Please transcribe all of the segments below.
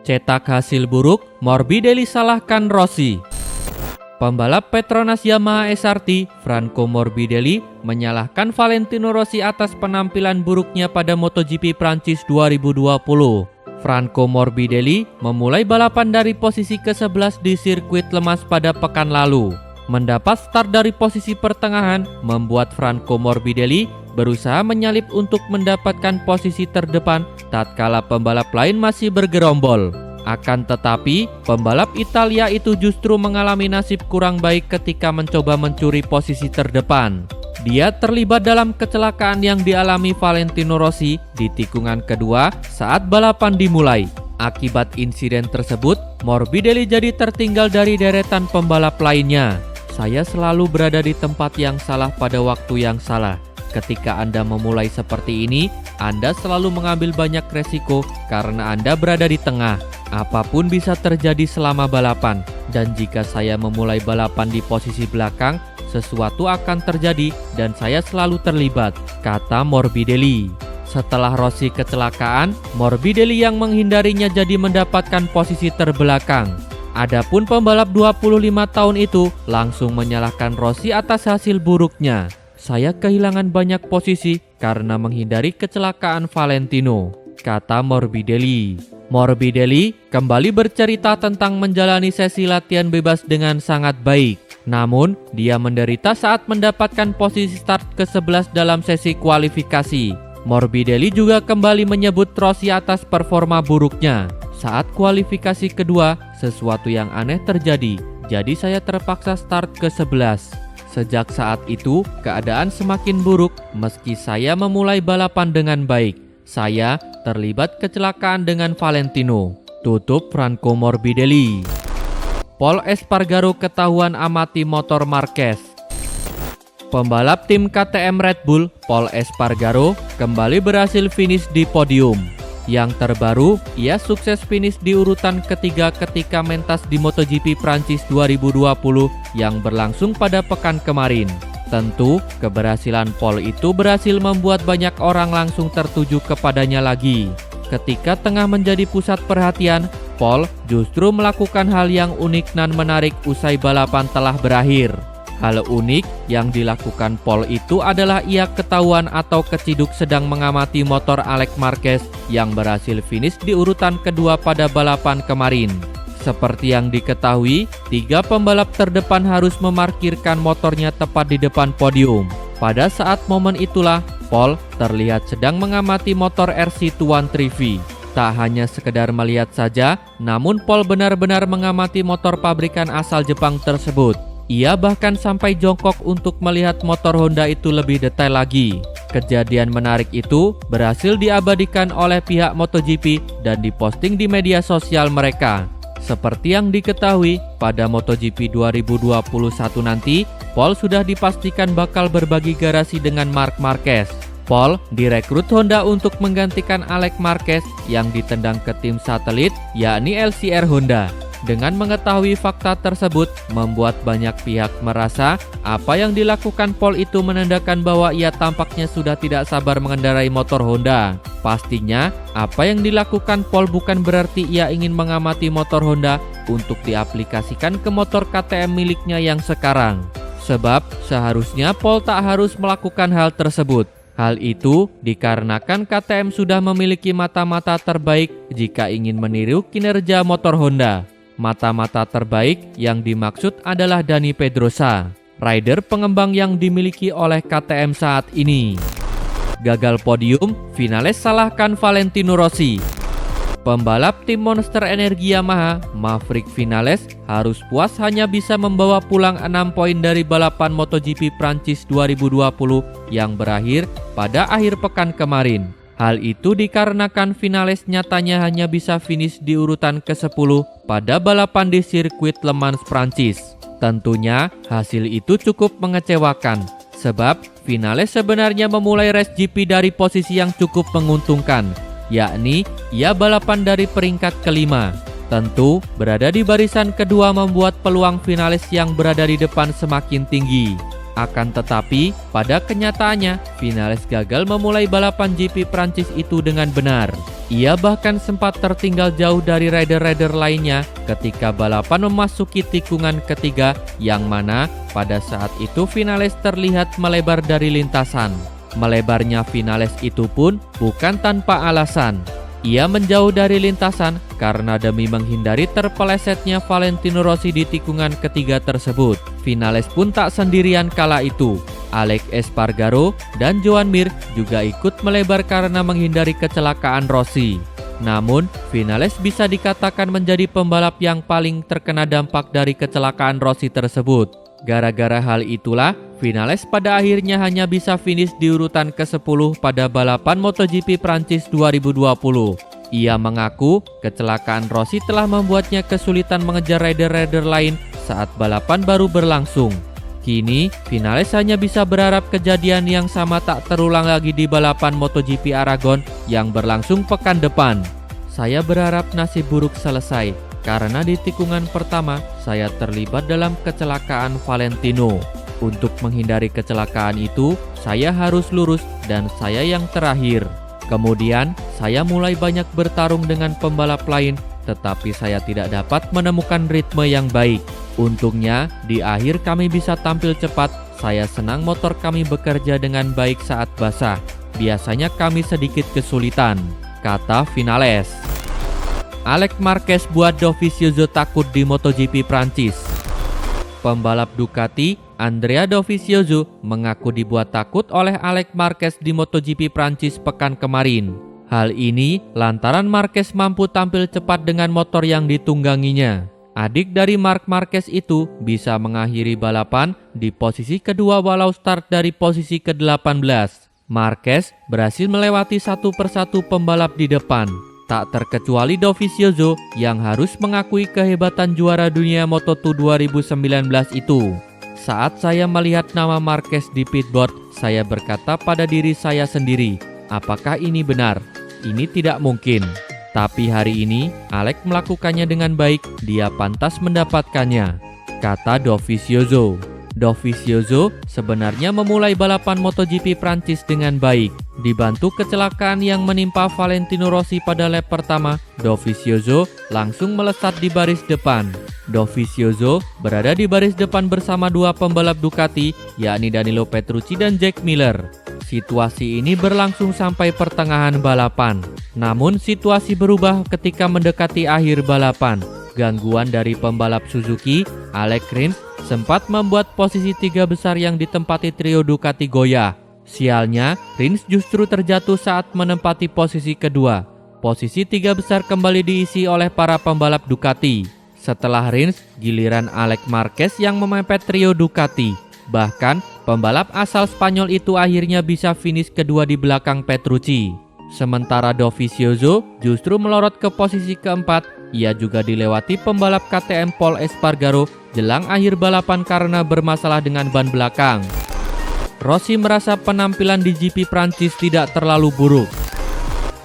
Cetak hasil buruk, Morbidelli salahkan Rossi. Pembalap Petronas Yamaha SRT, Franco Morbidelli, menyalahkan Valentino Rossi atas penampilan buruknya pada MotoGP Prancis 2020. Franco Morbidelli memulai balapan dari posisi ke-11 di sirkuit Le Mans pada pekan lalu. Mendapat start dari posisi pertengahan, membuat Franco Morbidelli berusaha menyalip untuk mendapatkan posisi terdepan tatkala pembalap lain masih bergerombol. Akan tetapi, pembalap Italia itu justru mengalami nasib kurang baik ketika mencoba mencuri posisi terdepan. Dia terlibat dalam kecelakaan yang dialami Valentino Rossi di tikungan kedua saat balapan dimulai. Akibat insiden tersebut, Morbidelli jadi tertinggal dari deretan pembalap lainnya. Saya selalu berada di tempat yang salah pada waktu yang salah. Ketika Anda memulai seperti ini, Anda selalu mengambil banyak resiko karena Anda berada di tengah. Apapun bisa terjadi selama balapan, dan jika saya memulai balapan di posisi belakang, sesuatu akan terjadi dan saya selalu terlibat, kata Morbidelli. Setelah Rossi kecelakaan, Morbidelli yang menghindarinya jadi mendapatkan posisi terbelakang. Adapun pembalap 25 tahun itu langsung menyalahkan Rossi atas hasil buruknya. Saya kehilangan banyak posisi karena menghindari kecelakaan Valentino, kata Morbidelli. Morbidelli kembali bercerita tentang menjalani sesi latihan bebas dengan sangat baik. Namun, dia menderita saat mendapatkan posisi start ke-11 dalam sesi kualifikasi. Morbidelli juga kembali menyebut Rossi atas performa buruknya. Saat kualifikasi kedua, sesuatu yang aneh terjadi, jadi saya terpaksa start ke-11. Sejak saat itu, keadaan semakin buruk meski saya memulai balapan dengan baik. Saya terlibat kecelakaan dengan Valentino, tutup Franco Morbidelli. Pol Espargaro ketahuan amati motor Marquez. Pembalap tim KTM Red Bull, Pol Espargaro, kembali berhasil finish di podium. Yang terbaru, ia sukses finish di urutan ketiga ketika mentas di MotoGP Prancis 2020 yang berlangsung pada pekan kemarin. Tentu, keberhasilan Pol itu berhasil membuat banyak orang langsung tertuju kepadanya lagi. Ketika tengah menjadi pusat perhatian, Pol justru melakukan hal yang unik dan menarik usai balapan telah berakhir. Hal unik yang dilakukan Pol itu adalah ia ketahuan atau keciduk sedang mengamati motor Alex Marquez yang berhasil finish di urutan kedua pada balapan kemarin. Seperti yang diketahui, 3 pembalap terdepan harus memarkirkan motornya tepat di depan podium. Pada saat momen itulah, Pol terlihat sedang mengamati motor RC213V. Tak hanya sekedar melihat saja, namun Pol benar-benar mengamati motor pabrikan asal Jepang tersebut. Ia bahkan sampai jongkok untuk melihat motor Honda itu lebih detail lagi. Kejadian menarik itu berhasil diabadikan oleh pihak MotoGP dan diposting di media sosial mereka. Seperti yang diketahui, pada MotoGP 2021 nanti, Pol sudah dipastikan bakal berbagi garasi dengan Marc Marquez. Pol direkrut Honda untuk menggantikan Alex Marquez yang ditendang ke tim satelit, yakni LCR Honda. Dengan mengetahui fakta tersebut, membuat banyak pihak merasa apa yang dilakukan Pol itu menandakan bahwa ia tampaknya sudah tidak sabar mengendarai motor Honda. Pastinya, apa yang dilakukan Pol bukan berarti ia ingin mengamati motor Honda untuk diaplikasikan ke motor KTM miliknya yang sekarang. Sebab, seharusnya Pol tak harus melakukan hal tersebut. Hal itu dikarenakan KTM sudah memiliki mata-mata terbaik jika ingin meniru kinerja motor Honda. Mata-mata terbaik yang dimaksud adalah Dani Pedrosa, rider pengembang yang dimiliki oleh KTM saat ini. Gagal podium, Vinales salahkan Valentino Rossi. Pembalap tim Monster Energy Yamaha, Maverick Vinales, harus puas hanya bisa membawa pulang 6 poin dari balapan MotoGP Prancis 2020 yang berakhir pada akhir pekan kemarin. Hal itu dikarenakan Vinales nyatanya hanya bisa finish di urutan ke-10 pada balapan di sirkuit Le Mans Prancis. Tentunya hasil itu cukup mengecewakan, sebab Vinales sebenarnya memulai race GP dari posisi yang cukup menguntungkan, yakni ia balapan dari peringkat kelima. Tentu, berada di barisan kedua membuat peluang Vinales yang berada di depan semakin tinggi. Akan tetapi, pada kenyataannya, finalis gagal memulai balapan GP Prancis itu dengan benar. Ia bahkan sempat tertinggal jauh dari rider-rider lainnya ketika balapan memasuki tikungan ketiga, yang mana pada saat itu finalis terlihat melebar dari lintasan. Melebarnya finalis itu pun bukan tanpa alasan. Ia menjauh dari lintasan karena demi menghindari terpelesetnya Valentino Rossi di tikungan ketiga tersebut. Finalis pun tak sendirian kala itu. Alex Espargaro dan Joan Mir juga ikut melebar karena menghindari kecelakaan Rossi. Namun, finalis bisa dikatakan menjadi pembalap yang paling terkena dampak dari kecelakaan Rossi tersebut. Gara-gara hal itulah, finalis pada akhirnya hanya bisa finish di urutan ke-10 pada balapan MotoGP Prancis 2020. Ia mengaku kecelakaan Rossi telah membuatnya kesulitan mengejar rider-rider lain saat balapan baru berlangsung. Kini, finalis hanya bisa berharap kejadian yang sama tak terulang lagi di balapan MotoGP Aragon yang berlangsung pekan depan. Saya berharap nasib buruk selesai, karena di tikungan pertama saya terlibat dalam kecelakaan Valentino. Untuk menghindari kecelakaan itu, saya harus lurus dan saya yang terakhir. Kemudian, saya mulai banyak bertarung dengan pembalap lain, tetapi saya tidak dapat menemukan ritme yang baik. Untungnya, di akhir kami bisa tampil cepat. Saya senang motor kami bekerja dengan baik saat basah. Biasanya kami sedikit kesulitan, kata finalis. Alex Marquez buat Dovizioso takut di MotoGP Prancis. Pembalap Ducati, Andrea Dovizioso, mengaku dibuat takut oleh Alex Marquez di MotoGP Prancis pekan kemarin. Hal ini lantaran Marquez mampu tampil cepat dengan motor yang ditungganginya. Adik dari Marc Marquez itu bisa mengakhiri balapan di posisi kedua walau start dari posisi ke-18. Marquez berhasil melewati satu persatu pembalap di depan, tak terkecuali Dovizioso yang harus mengakui kehebatan juara dunia Moto2 2019 itu. Saat saya melihat nama Marquez di pitboard, saya berkata pada diri saya sendiri, apakah ini benar? Ini tidak mungkin. Tapi hari ini, Alex melakukannya dengan baik, dia pantas mendapatkannya, kata Dovizioso. Dovizioso sebenarnya memulai balapan MotoGP Prancis dengan baik. Dibantu kecelakaan yang menimpa Valentino Rossi pada lap pertama, Dovizioso langsung melesat di baris depan. Dovizioso berada di baris depan bersama dua pembalap Ducati, yakni Danilo Petrucci dan Jack Miller. Situasi ini berlangsung sampai pertengahan balapan. Namun situasi berubah ketika mendekati akhir balapan. Gangguan dari pembalap Suzuki, Alex Rins, sempat membuat posisi tiga besar yang ditempati trio Ducati goyah. Sialnya, Rins justru terjatuh saat menempati posisi kedua. Posisi tiga besar kembali diisi oleh para pembalap Ducati. Setelah Rins, giliran Alex Marquez yang memepet trio Ducati. Bahkan, pembalap asal Spanyol itu akhirnya bisa finish kedua di belakang Petrucci. Sementara Dovizioso justru melorot ke posisi keempat. Ia juga dilewati pembalap KTM Pol Espargaro jelang akhir balapan karena bermasalah dengan ban belakang. Rossi merasa penampilan di GP Prancis tidak terlalu buruk.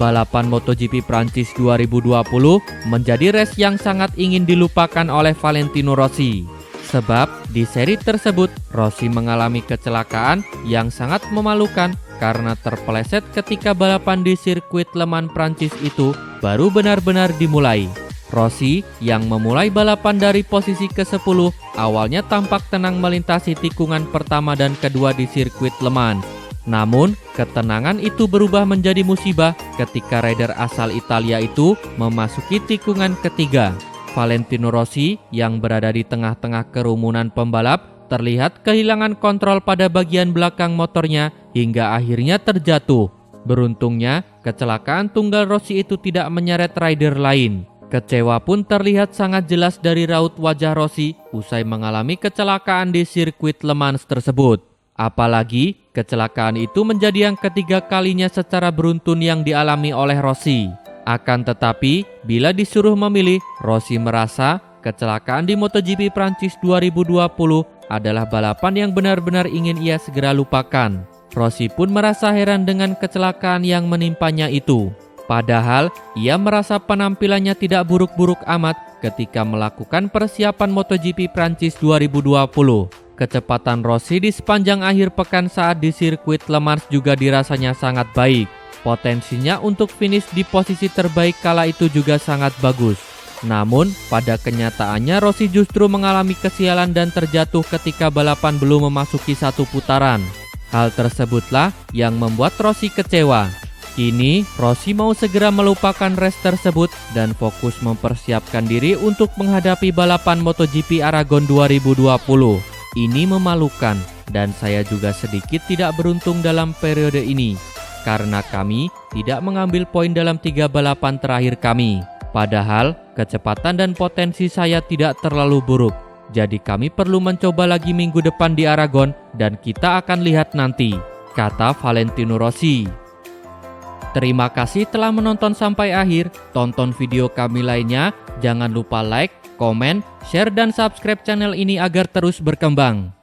Balapan MotoGP Prancis 2020 menjadi race yang sangat ingin dilupakan oleh Valentino Rossi. Sebab di seri tersebut Rossi mengalami kecelakaan yang sangat memalukan karena terpeleset ketika balapan di sirkuit Le Mans Prancis itu baru benar-benar dimulai. Rossi yang memulai balapan dari posisi ke-10 awalnya tampak tenang melintasi tikungan pertama dan kedua di sirkuit Le Mans. Namun, ketenangan itu berubah menjadi musibah ketika rider asal Italia itu memasuki tikungan ketiga. Valentino Rossi yang berada di tengah-tengah kerumunan pembalap terlihat kehilangan kontrol pada bagian belakang motornya hingga akhirnya terjatuh. Beruntungnya, kecelakaan tunggal Rossi itu tidak menyeret rider lain. Kecewa pun terlihat sangat jelas dari raut wajah Rossi usai mengalami kecelakaan di sirkuit Le Mans tersebut. Apalagi, kecelakaan itu menjadi yang ketiga kalinya secara beruntun yang dialami oleh Rossi. Akan tetapi, bila disuruh memilih, Rossi merasa kecelakaan di MotoGP Prancis 2020 adalah balapan yang benar-benar ingin ia segera lupakan. Rossi pun merasa heran dengan kecelakaan yang menimpanya itu. Padahal, ia merasa penampilannya tidak buruk-buruk amat ketika melakukan persiapan MotoGP Prancis 2020. kecepatan Rossi di sepanjang akhir pekan saat di sirkuit Le Mans juga dirasanya sangat baik. Potensinya untuk finish di posisi terbaik kala itu juga sangat bagus. Namun, pada kenyataannya Rossi justru mengalami kesialan dan terjatuh ketika balapan belum memasuki satu putaran. Hal tersebutlah yang membuat Rossi kecewa. Kini, Rossi mau segera melupakan race tersebut dan fokus mempersiapkan diri untuk menghadapi balapan MotoGP Aragon 2020. Ini memalukan dan saya juga sedikit tidak beruntung dalam periode ini karena kami tidak mengambil poin dalam 3 balapan terakhir kami. Padahal, kecepatan dan potensi saya tidak terlalu buruk. Jadi kami perlu mencoba lagi minggu depan di Aragon dan kita akan lihat nanti, kata Valentino Rossi. Terima kasih telah menonton sampai akhir. Tonton video kami lainnya. Jangan lupa like, komen, share, dan subscribe channel ini agar terus berkembang.